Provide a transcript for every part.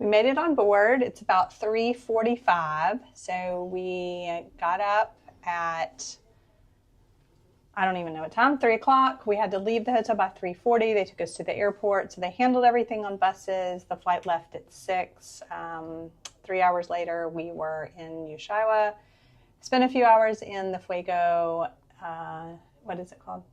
We made it on board. It's about 3:45. So we got up at, I don't even know what time, 3 o'clock. We had to leave the hotel by 3:40. They took us to the airport. So they handled everything on buses. The flight left at 6. 3 hours later, we were in Ushuaia. Spent a few hours in the Fuego, what is it called?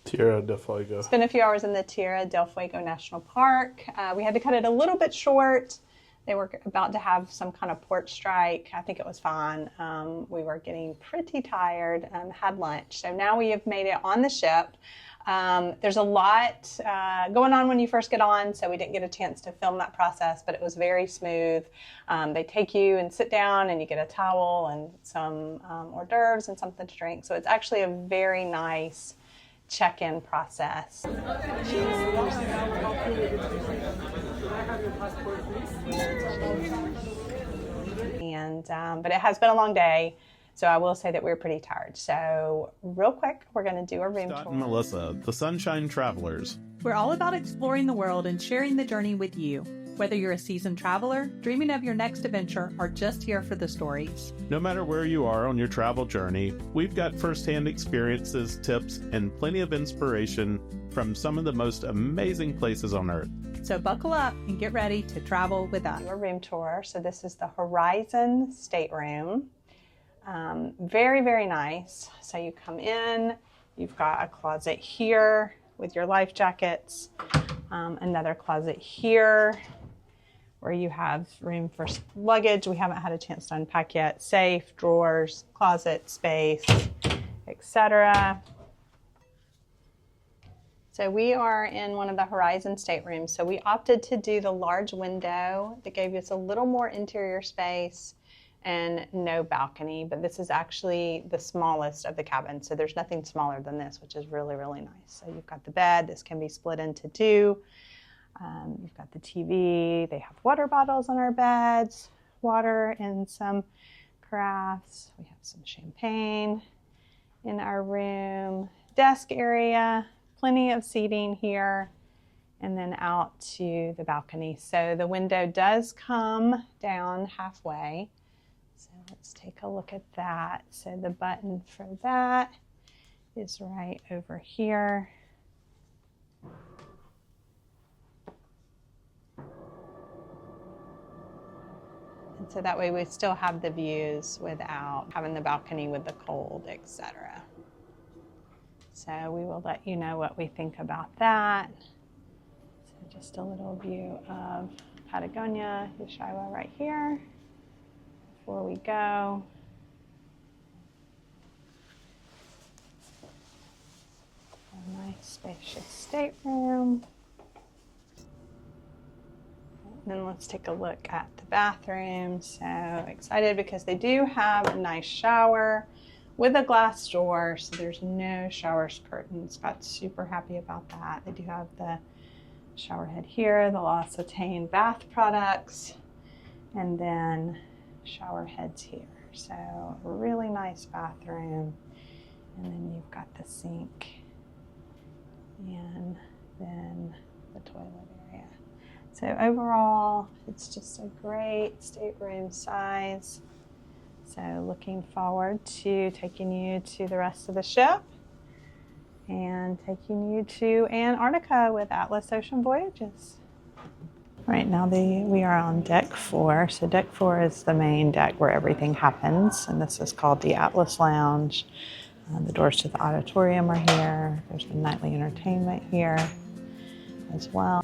Tierra del Fuego. Spent a few hours in the Tierra del Fuego National Park. We had to cut it a little bit short. They were about to have some kind of port strike. I think it was fine. We were getting pretty tired and had lunch. So now we have made it on the ship. There's a lot going on when you first get on, so we didn't get a chance to film that process, but it was very smooth. They take you and sit down, and you get a towel and some hors d'oeuvres and something to drink. So it's actually a very nice check-in process. And but it has been a long day, so I will say that we're pretty tired. So real quick, we're going to do a room Scott tour. and Melissa, the Sunshine Travelers. We're all about exploring the world and sharing the journey with you. Whether you're a seasoned traveler, dreaming of your next adventure, or just here for the stories. No matter where you are on your travel journey, we've got firsthand experiences, tips, and plenty of inspiration from some of the most amazing places on Earth. So buckle up and get ready to travel with us. Do a room tour. So this is the Horizon Stateroom. Very, very nice. So you come in, you've got a closet here with your life jackets, another closet here where you have room for luggage. We haven't had a chance to unpack yet. Safe, drawers, closet space, etc. So we are in one of the Horizon Staterooms. So we opted to do the large window that gave us a little more interior space and no balcony, but this is actually the smallest of the cabins. So there's nothing smaller than this, which is really, really nice. So you've got the bed. This can be split into two. You've got the TV. They have water bottles on our beds, water and some crafts. We have some champagne in our room. Desk area, plenty of seating here, and then out to the balcony. So the window does come down halfway. So let's take a look at that. So the button for that is right over here. And so that way we still have the views without having the balcony with the cold, etc. So we will let you know what we think about that. So just a little view of Patagonia, Ushuaia right here before we go. A nice spacious stateroom. And then let's take a look at the bathroom. So excited because they do have a nice shower with a glass door, so there's no shower curtains. Got super happy about that. They do have the shower head here. They'll also obtain bath products and then shower heads here. So a really nice bathroom. And then you've got the sink and then the toilet area. So overall, it's just a great stateroom size. So looking forward to taking you to the rest of the ship and taking you to Antarctica with Atlas Ocean Voyages. Right now we are on deck 4. So deck 4 is the main deck where everything happens, and this is called the Atlas Lounge. The doors to the auditorium are here. There's the nightly entertainment here as well.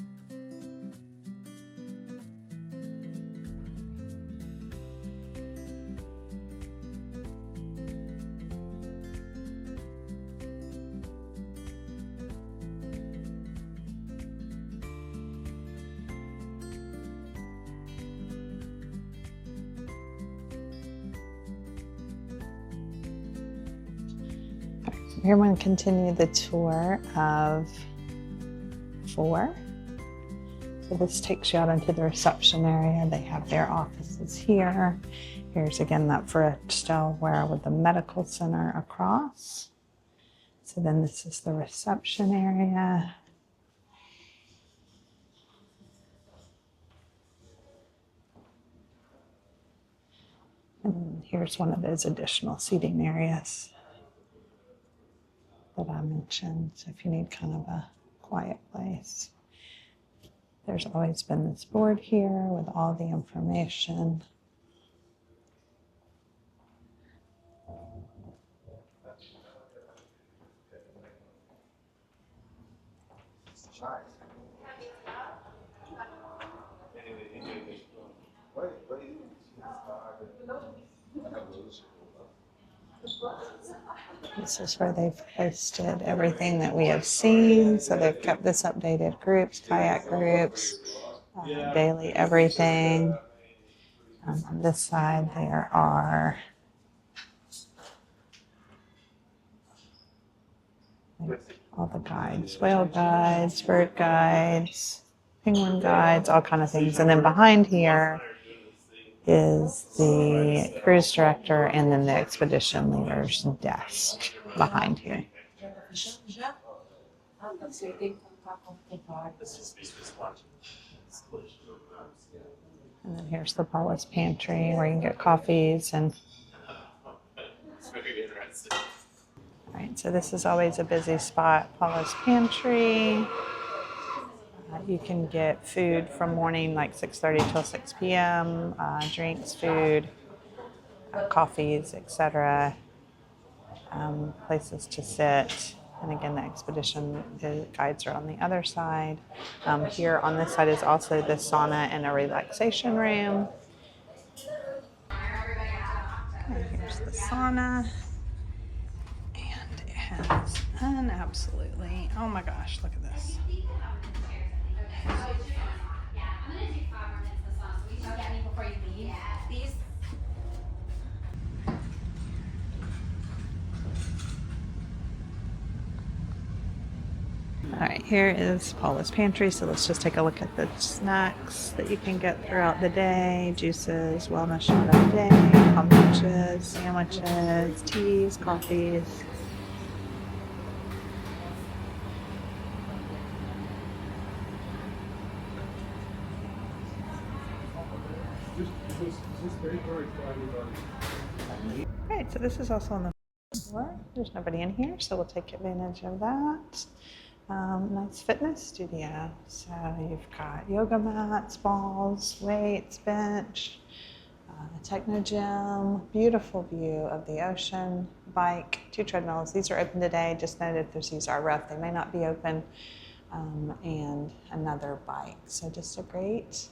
Here we're going to continue the tour of 4. So this takes you out into the reception area. They have their offices here. Here's again that French stairwell with the medical center across. So then this is the reception area. And here's one of those additional seating areas that I mentioned. So if you need kind of a quiet place. There's always been this board here with all the information. This is where they've posted everything that we have seen. So they've kept this updated: groups, kayak groups, daily everything. On this side, there are all the guides: whale guides, bird guides, penguin guides, all kind of things. And then behind here is the cruise director and then the expedition leader's desk behind here. And then here's the Paula's pantry where you can get coffees and. All right, so this is always a busy spot, Paula's pantry. You can get food from morning like 6:30 till 6 p.m., drinks, food, coffees, etc., places to sit. And again, the expedition guides are on the other side. Here on this side is also the sauna and a relaxation room. And here's the sauna. And it has an absolutely, oh my gosh, look at this. All right, here is Paula's pantry. So let's just take a look at the snacks that you can get throughout the day: juices, wellness shot of the day, kombuchas, sandwiches, teas, coffees. All right, so this is also on the floor. There's nobody in here, so we'll take advantage of that. Nice fitness studio. So you've got yoga mats, balls, weights, bench, a techno gym, beautiful view of the ocean, bike, 2 treadmills. These are open today. Just noted if these are rough, they may not be open, and another bike. So just a great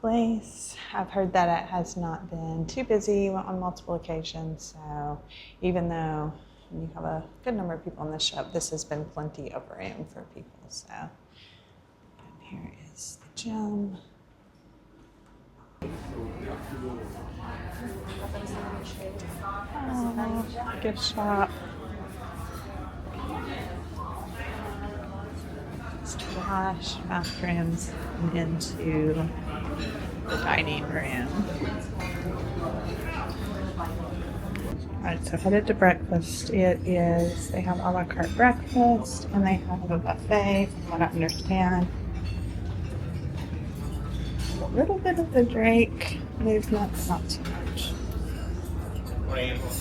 place. I've heard that it has not been too busy on multiple occasions. So even though you have a good number of people on the ship, this has been plenty of room for people. So and here is the gym. Gift shop. Wash, bathrooms, and into the dining room. All right, so headed to breakfast. They have a la carte breakfast, and they have a buffet, from what I understand. A little bit of the drake movement, but not too much.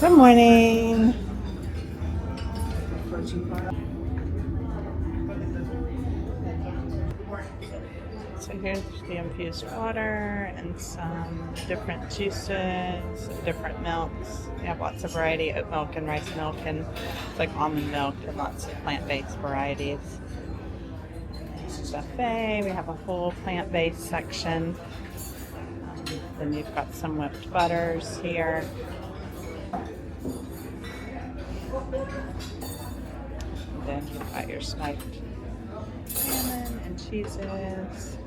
Good morning. So here's the infused water and some different juices, different milks. We have lots of variety: oat milk and rice milk, and it's like almond milk, and lots of plant-based varieties. Buffet, we have a whole plant-based section. Then you've got some whipped butters here. And then you've got your smoked salmon and cheeses.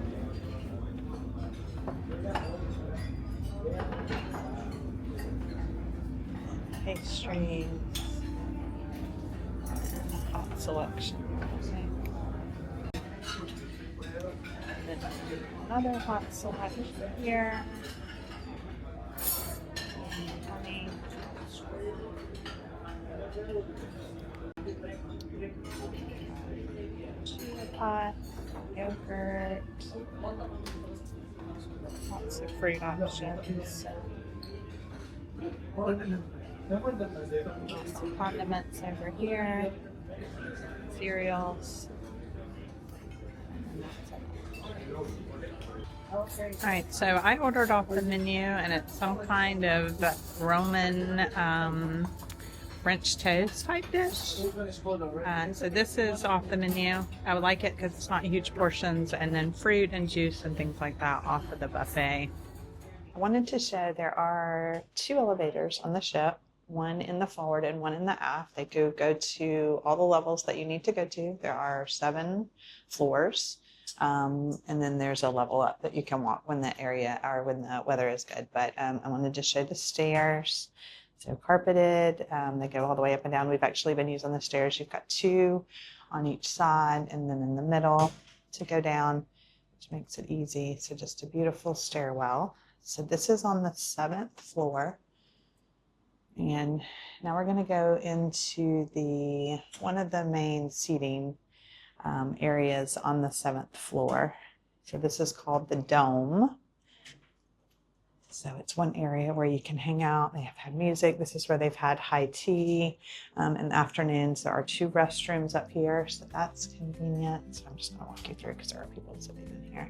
Pastries. And a hot selection. And then another hot selection here. Honey. Chia pot, yogurt, lots of fruit options. Some condiments over here, cereals. All right, so I ordered off the menu, and it's some kind of Roman French toast type dish. So this is off the menu. I would like it because it's not huge portions, and then fruit and juice and things like that off of the buffet. I wanted to show there are 2 elevators on the ship, one in the forward and one in the aft. They go to all the levels that you need to go to. There are 7 floors. And then there's a level up that you can walk when the weather is good. But I wanted to show the stairs. So carpeted, they go all the way up and down. We've actually been using the stairs. You've got 2 on each side and then in the middle to go down, which makes it easy. So just a beautiful stairwell. So this is on the 7th floor. And now we're going to go into one of the main seating areas on the 7th floor. So this is called the Dome. So it's one area where you can hang out. They have had music. This is where they've had high tea in the afternoons. There are 2 restrooms up here, so that's convenient. So I'm just going to walk you through because there are people sitting in here.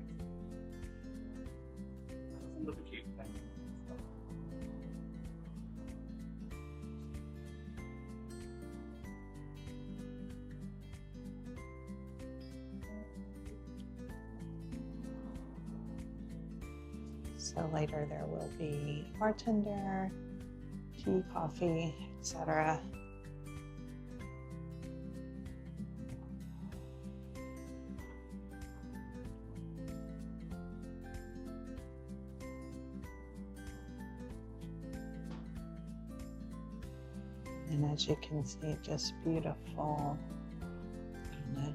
So later there will be bartender, tea, coffee, etc. And as you can see, just beautiful.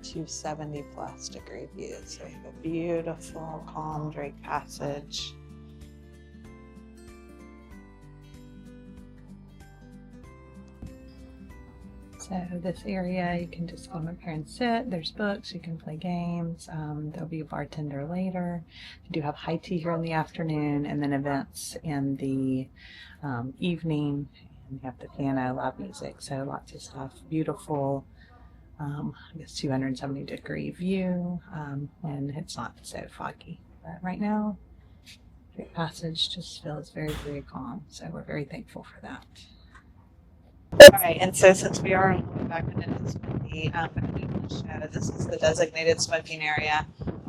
270 plus degree views. So you have a beautiful calm Drake Passage. So this area, you can just come up here and sit. There's books, you can play games. There'll be a bartender later. You do have high tea here in the afternoon, and then events in the evening. And you have the piano, live music, so lots of stuff. Beautiful, I guess 270 degree view, and it's not so foggy. But right now, Drake Passage just feels very, very calm. So we're very thankful for that. All right, and so since we are on the way back into the smoky, I'm going to do the show. This is the designated smoking area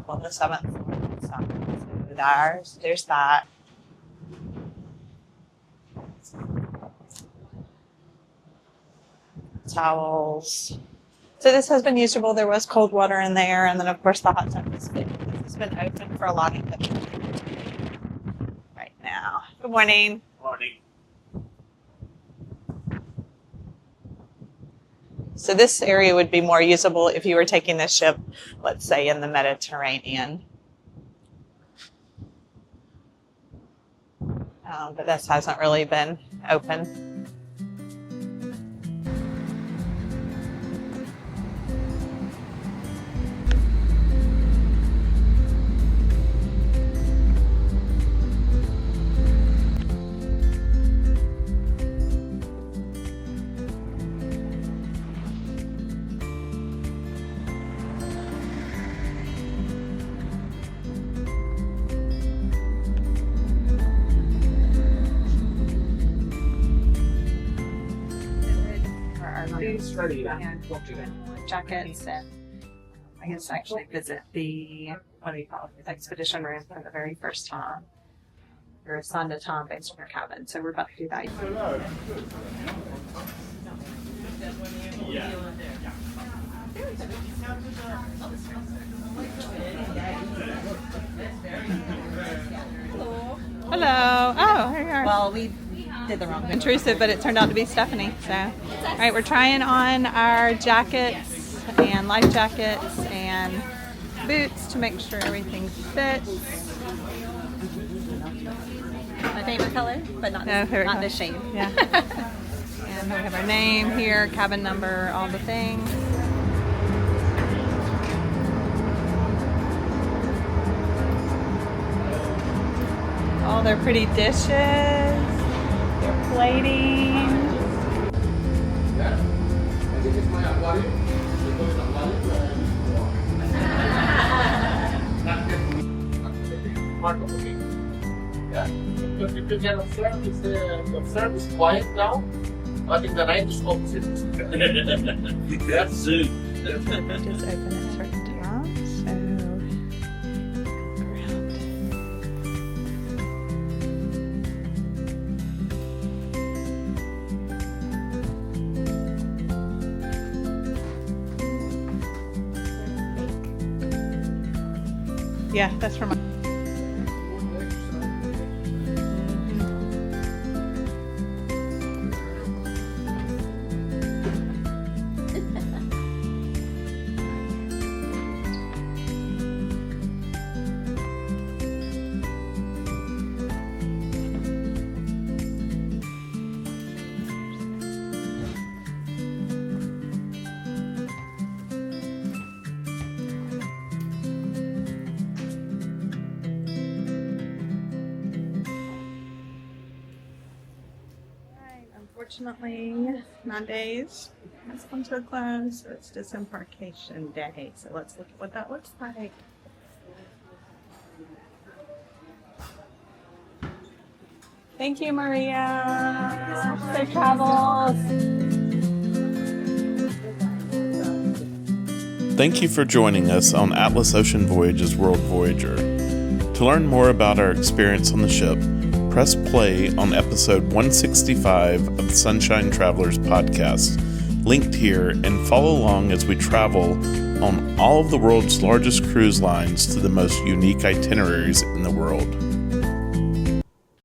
on the 7th floor. So there's that. Towels. So this has been usable. There was cold water in there, and then of course the hot tub has been open for a lot of people right now. Good morning. Morning. So this area would be more usable if you were taking this ship, let's say, in the Mediterranean. But this hasn't really been open. And jackets, and I guess actually visit the expedition room for the very first time. You're assigned a time based on your cabin, so we're about to do that. Hello. Oh, here you are. Well, we did the wrong thing. Intrusive, but it turned out to be Stephanie. So, all right, we're trying on our jackets and life jackets and boots to make sure everything fits. My favorite color, but not this shade. Yeah. And we have our name here, cabin number, all the things. All their pretty dishes. Waiting. Because if you can observe, it's quiet now, but in the night it's opposite. That's soon. Just open at certain times, so go around. Yeah, that's from. Unfortunately, Mondays has come to a close, so it's Disembarkation Day. So let's look at what that looks like. Thank you, Maria. Safe travels. Thank you for joining us on Atlas Ocean Voyages World Voyager. To learn more about our experience on the ship, press play on episode 165 of the Sunshine Travelers podcast, linked here, and follow along as we travel on all of the world's largest cruise lines to the most unique itineraries in the world.